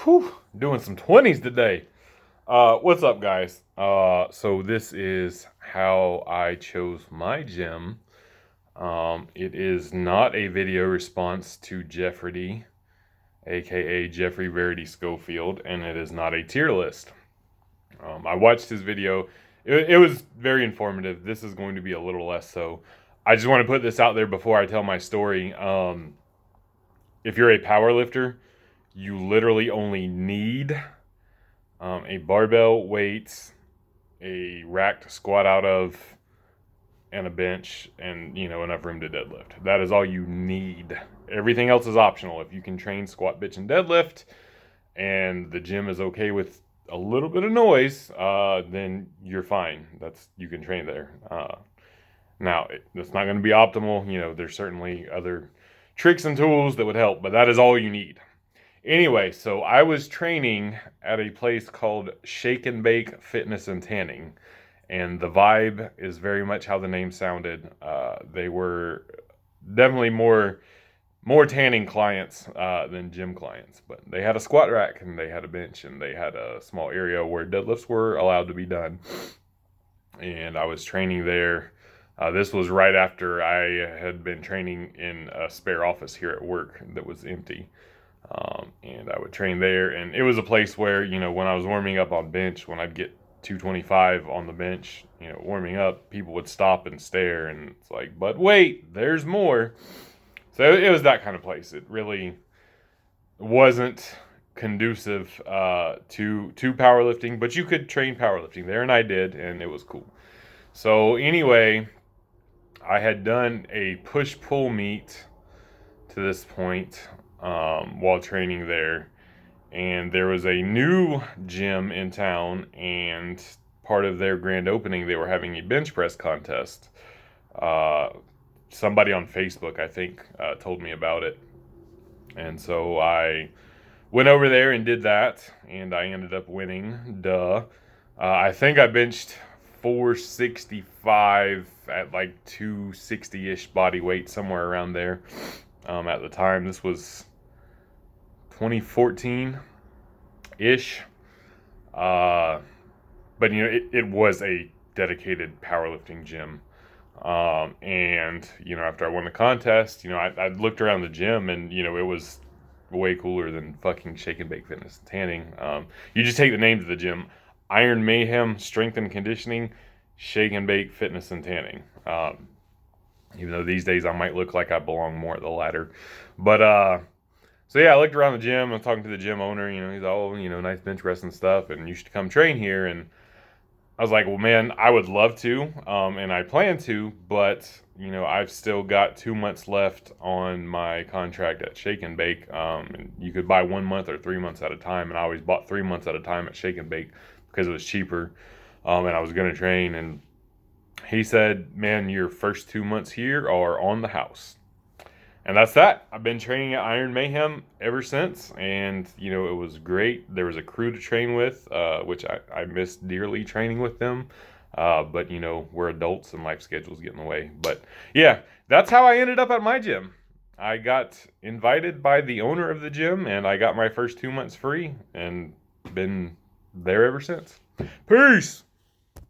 Whew, doing some 20s today. What's up, guys? So this is how I chose my gym. It is not a video response to Jeffrey, aka Jeffrey Verity Schofield, and it is not a tier list. I watched his video. It was very informative. This is going to be a little less so. I just want to put this out there before I tell my story. If you're a power lifter, you literally only need a barbell, weights, a rack to squat out of, and a bench, and enough room to deadlift. That is all you need. Everything else is optional. If you can train squat, bench, and deadlift, and the gym is okay with a little bit of noise, then you're fine. You can train there. Now, it's not going to be optimal. There's certainly other tricks and tools that would help, but that is all you need. Anyway, so I was training at a place called Shake and Bake Fitness and Tanning, and the vibe is very much how the name sounded. They were definitely more tanning clients than gym clients, but they had a squat rack and they had a bench and they had a small area where deadlifts were allowed to be done. And I was training there. This was right after I had been training in a spare office here at work that was empty. And I would train there, and it was a place where, when I was warming up on bench, when I'd get 225 on the bench, warming up, people would stop and stare, and it's like, but wait, there's more. So it was that kind of place. It really wasn't conducive to powerlifting, but you could train powerlifting there, and I did, and it was cool. So anyway, I had done a push-pull meet to this point while training there, and there was a new gym in town, and part of their grand opening, they were having a bench press contest. Somebody on Facebook, I think, told me about it, and so I went over there and did that, and I ended up winning. I think I benched 465 at like 260-ish body weight, somewhere around there. At the time, this was 2014-ish. But it was a dedicated powerlifting gym. And after I won the contest, I looked around the gym, and it was way cooler than fucking Shake and Bake Fitness and Tanning. You just take the names of the gym: Iron Mayhem Strength and Conditioning, Shake and Bake Fitness and Tanning. Even though these days I might look like I belong more at the latter. But, so yeah, I looked around the gym. I was talking to the gym owner. He's all, nice bench press and stuff, and you should come train here. And I was like, well, man, I would love to, and I plan to, but, I've still got 2 months left on my contract at Shake and Bake. And you could buy 1 month or 3 months at a time, and I always bought 3 months at a time at Shake and Bake because it was cheaper, and I was going to train. And he said, man, your first 2 months here are on the house. And that's that. I've been training at Iron Mayhem ever since, and it was great. There was a crew to train with, which I miss dearly, training with them. But we're adults and life schedules get in the way. But yeah, that's how I ended up at my gym. I got invited by the owner of the gym, and I got my first 2 months free, and been there ever since. Peace.